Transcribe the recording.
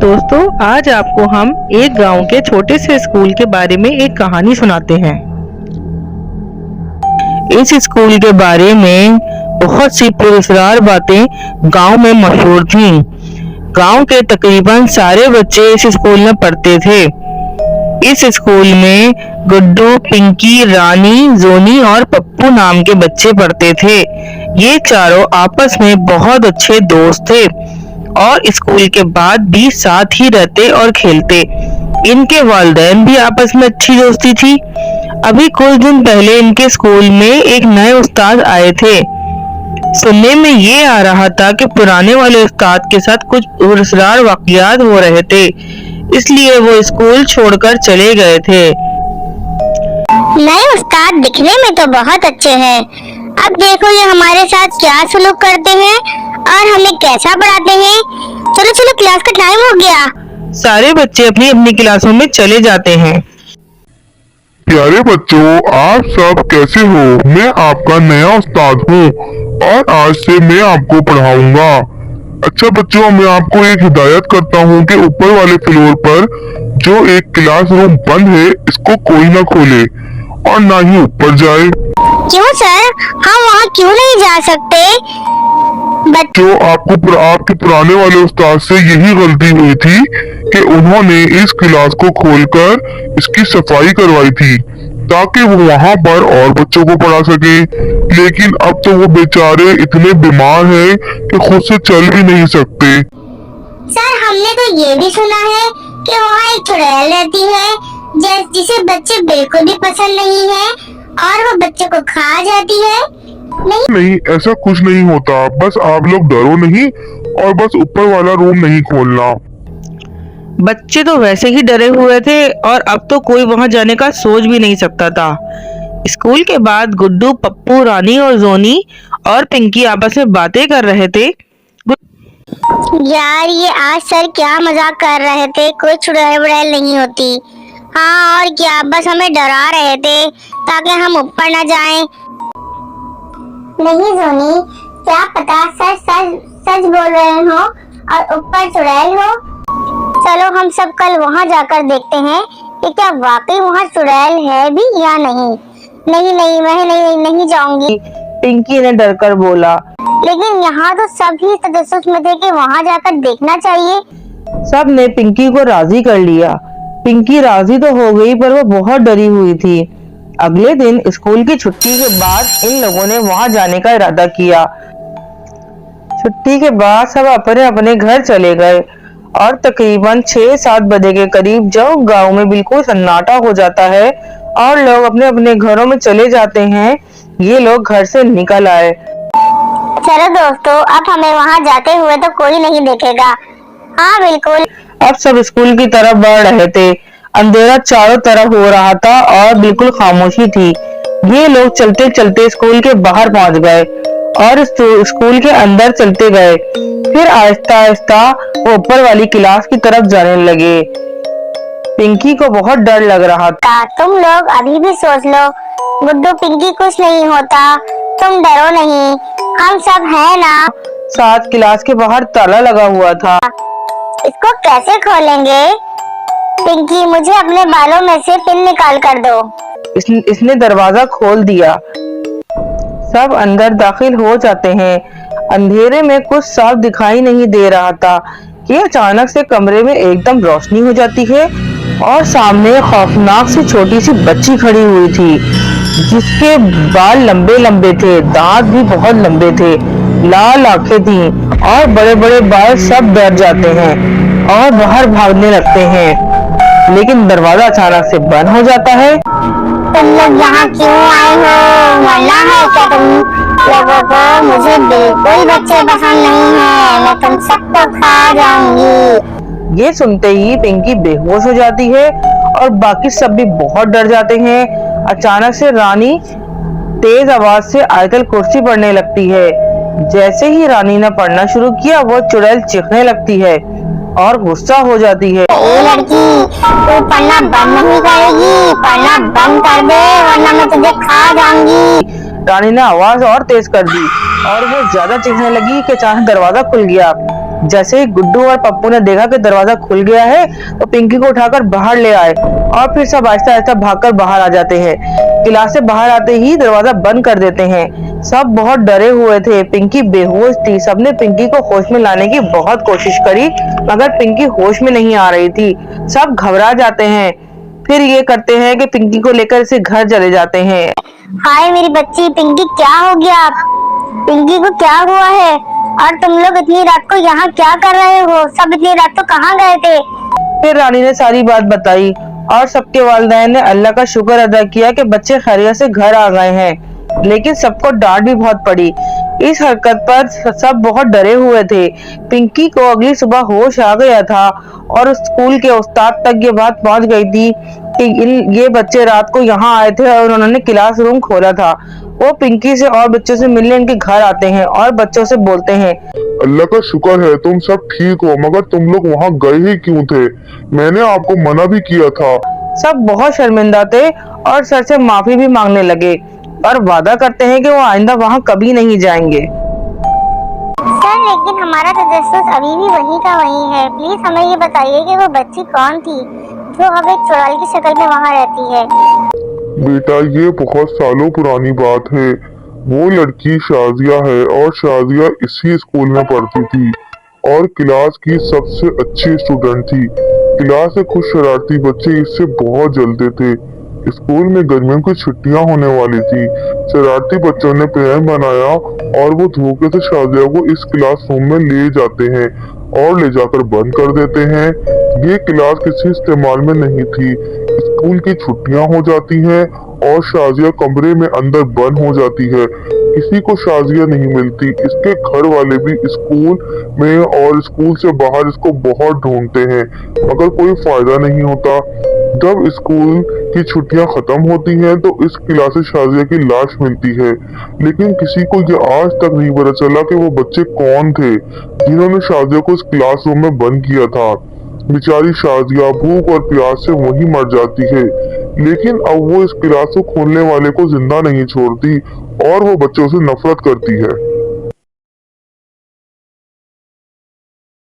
दोस्तों, आज आपको हम एक गांव के छोटे से स्कूल के बारे में एक कहानी सुनाते हैं। इस स्कूल के बारे में बहुत सी पुरस्कार बातें गांव में मशहूर थीं। गांव के तकरीबन सारे बच्चे इस स्कूल में पढ़ते थे। इस स्कूल में गुड्डू, पिंकी, रानी, जोनी और पप्पू नाम के बच्चे पढ़ते थे। ये चारों आपस में बहुत अच्छे दोस्त थे और स्कूल के बाद भी साथ ही रहते और खेलते। इनके वालिदैन भी आपस में अच्छी दोस्ती थी। अभी कुछ दिन पहले इनके स्कूल में एक नए उस्ताद आए थे। सुनने में ये आ रहा था कि पुराने वाले उस्ताद के साथ कुछ पुरस्कार वाकयात हो रहे थे, इसलिए वो स्कूल छोड़कर चले गए थे। नए उस्ताद दिखने में तो बहुत अच्छे हैं। अब देखो ये हमारे साथ क्या सलूक करते हैं और हमें कैसा पढ़ाते हैं। चलो चलो, क्लास का टाइम हो गया। सारे बच्चे अपनी अपनी क्लासों में चले जाते हैं। प्यारे बच्चों, आप सब कैसे हो? मैं आपका नया उस्ताद हूँ और आज से मैं आपको पढ़ाऊंगा। अच्छा बच्चों, मैं आपको एक हिदायत करता हूँ कि ऊपर वाले फ्लोर पर जो एक क्लासरूम बंद है, इसको कोई ना खोले और ना ही ऊपर जाए। क्यों सर, हम वहाँ क्यों नहीं जा सकते? बच्चों, आपके पुराने वाले उस्ताद से यही गलती हुई थी कि उन्होंने इस क्लास को खोलकर इसकी सफाई करवाई थी ताकि वो वहाँ पर और बच्चों को पढ़ा सके। लेकिन अब तो वो बेचारे इतने बीमार हैं कि खुद से चल भी नहीं सकते। सर, हमने तो ये भी सुना है कि वहाँ एक चुड़ैल रहती है जिसे बच्चे बिल्कुल भी पसंद नहीं है और वो बच्चों को खा जाती है। नहीं, ऐसा कुछ नहीं होता। बस आप लोग डरो नहीं और बस ऊपर वाला रूम नहीं खोलना। बच्चे तो वैसे ही डरे हुए थे और अब तो कोई वहां जाने का सोच भी नहीं सकता था। स्कूल के बाद गुड्डू, पप्पू, रानी और जोनी और पिंकी आपस में बातें कर रहे थे। यार, ये आज सर क्या मजाक कर रहे थे। कोई चुड़ैल वुड़ैल नहीं होती। हाँ, और क्या, बस हमें डरा रहे थे ताकि हम ऊपर न जाएं। नहीं जोनी, क्या पता सर सच बोल रहे हो और ऊपर चुड़ैल हो। चलो हम सब कल वहाँ जाकर देखते हैं कि क्या वाकई वहाँ चुड़ैल है भी या नहीं। नहीं, मैं नहीं जाऊंगी, पिंकी ने डरकर बोला। लेकिन यहाँ तो सभी तजस्सुस में थे कि वहाँ जाकर देखना चाहिए। सब ने पिंकी को राजी कर लिया। पिंकी राजी तो हो गई पर वो बहुत डरी हुई थी। अगले दिन स्कूल की छुट्टी के बाद इन लोगों ने वहां जाने का इरादा किया। छुट्टी के बाद सब अपने अपने घर चले गए और तकरीबन 6-7 बजे के करीब जब गांव में बिल्कुल सन्नाटा हो जाता है और लोग अपने अपने घरों में चले जाते हैं, ये लोग घर से निकल आए। चलो दोस्तों, अब हमें वहां जाते हुए तो कोई नहीं देखेगा। हाँ बिल्कुल। अब सब स्कूल की तरफ बढ़ रहे थे। अंधेरा चारों तरफ हो रहा था और बिल्कुल खामोशी थी। ये लोग चलते चलते स्कूल के बाहर पहुंच गए और स्कूल के अंदर चलते गए। फिर आहिस्ता आहिस्ता वो ऊपर वाली क्लास की तरफ जाने लगे। पिंकी को बहुत डर लग रहा था। तुम लोग अभी भी सोच लो, गुड्डू पिंकी कुछ नहीं होता, तुम डरो नहीं, हम सब हैं ना। साथ क्लास के बाहर ताला लगा हुआ था। इसको कैसे खोलेंगे? पिंकी, मुझे अपने बालों में से पिन निकाल कर दो। इसने दरवाजा खोल दिया। सब अंदर दाखिल हो जाते हैं। अंधेरे में कुछ साफ दिखाई नहीं दे रहा था कि अचानक से कमरे में एकदम रोशनी हो जाती है और सामने खौफनाक सी छोटी सी बच्ची खड़ी हुई थी जिसके बाल लंबे लंबे थे, दांत भी बहुत लंबे थे, लाल आंखें थी और बड़े बड़े बाल। सब डर जाते हैं और बाहर भागने लगते हैं, लेकिन दरवाजा अचानक से बंद हो जाता है। तुम लोग यहाँ क्यों आए हो? मरना है क्या तुम लोगों को? मुझे बिल्कुल बच्चे पसंद नहीं है, मैं तुम सबको खा जाऊंगी। ये सुनते ही पिंकी बेहोश हो जाती है और बाकी सब भी बहुत डर जाते हैं। अचानक से रानी तेज आवाज से आयतल कुर्सी पढ़ने लगती है। जैसे ही रानी ने पढ़ना शुरू किया, वो चुड़ैल चीखने लगती है और गुस्सा हो जाती है। ए लड़की, तू पढ़ना बंद नहीं करेगी? पढ़ना बंद कर दे वरना मैं तुझे खा जाऊंगी। रानी ने आवाज और तेज कर दी और वो ज्यादा चीखने लगी कि अचानक दरवाजा खुल गया जैसे ही गुड्डू और पप्पू ने देखा कि दरवाजा खुल गया है तो पिंकी को उठाकर बाहर ले आए और फिर सब आहिस्ता आहिस्ता भागकर बाहर आ जाते हैं। क्लास से बाहर आते ही दरवाजा बंद कर देते हैं। सब बहुत डरे हुए थे। पिंकी बेहोश थी। सबने पिंकी को होश में लाने की बहुत कोशिश करी मगर पिंकी होश में नहीं आ रही थी। सब घबरा जाते हैं। फिर ये करते हैं कि पिंकी को लेकर इसे घर चले जाते हैं। हाय मेरी बच्ची पिंकी, क्या हो गया? पिंकी को क्या हुआ है? और तुम लोग इतनी रात को यहाँ क्या कर रहे हो? सब इतनी रात को कहाँ गए थे? फिर रानी ने सारी बात बताई और सबके वालिदैन ने अल्लाह का शुक्र अदा किया कि बच्चे खैरियत से घर आ गए हैं। लेकिन सबको डांट भी बहुत पड़ी। इस हरकत पर सब बहुत डरे हुए थे। पिंकी को अगली सुबह होश आ गया था और स्कूल के उस्ताद तक ये बात पहुंच गई थी कि ये बच्चे रात को यहाँ आए थे और उन्होंने क्लासरूम खोला था। वो पिंकी से और बच्चों से मिलने उनके घर आते हैं और बच्चों से बोलते हैं, अल्लाह का शुक्र है तुम सब ठीक हो, मगर तुम लोग वहाँ गए ही क्यों थे? मैंने आपको मना भी किया था। सब बहुत शर्मिंदा थे और सर से माफी भी मांगने लगे और वादा करते हैं कि वो आइंदा वहाँ कभी नहीं जाएंगे। सर लेकिन हमारा तजस्सुस अभी भी वही का वही है। प्लीज हमें ये बताइए कि वो बच्ची कौन थी जो अब एक चुड़ैल की शक्ल में वहाँ रहती है? बेटा ये बहुत सालों पुरानी बात है। वो लड़की शाजिया है और शाजिया इसी स्कूल में पढ़ती थी और क्लास की सबसे अच्छी स्टूडेंट थी। क्लास से कुछ शरारती बच्चे इससे बहुत जलते थे। स्कूल में गर्मियों की छुट्टियां होने वाली थी। शरारती बच्चों ने प्लान बनाया और वो धोखे से शाजिया को इस क्लासरूम में ले जाते हैं और ले जाकर बंद कर देते हैं। ये क्लास किसी इस्तेमाल में नहीं थी। स्कूल की छुट्टियां हो जाती हैं और शाजिया कमरे में अंदर बंद हो जाती है। किसी को शाजिया नहीं मिलती। इसके घर वाले भी स्कूल में और स्कूल से बाहर इसको बहुत ढूंढते हैं मगर कोई फायदा नहीं होता। जब स्कूल की छुट्टियां खत्म होती हैं तो इस क्लास से शाजिया की लाश मिलती है, लेकिन किसी को ये आज तक नहीं पता चला कि वो बच्चे कौन थे जिन्होंने शाजिया को इस क्लासरूम में बंद किया था। बेचारी शाजिया भूख और प्यास से वहीं मर जाती है, लेकिन अब वो इस क्लास को खोलने वाले को जिंदा नहीं छोड़ती और वो बच्चों से नफरत करती है।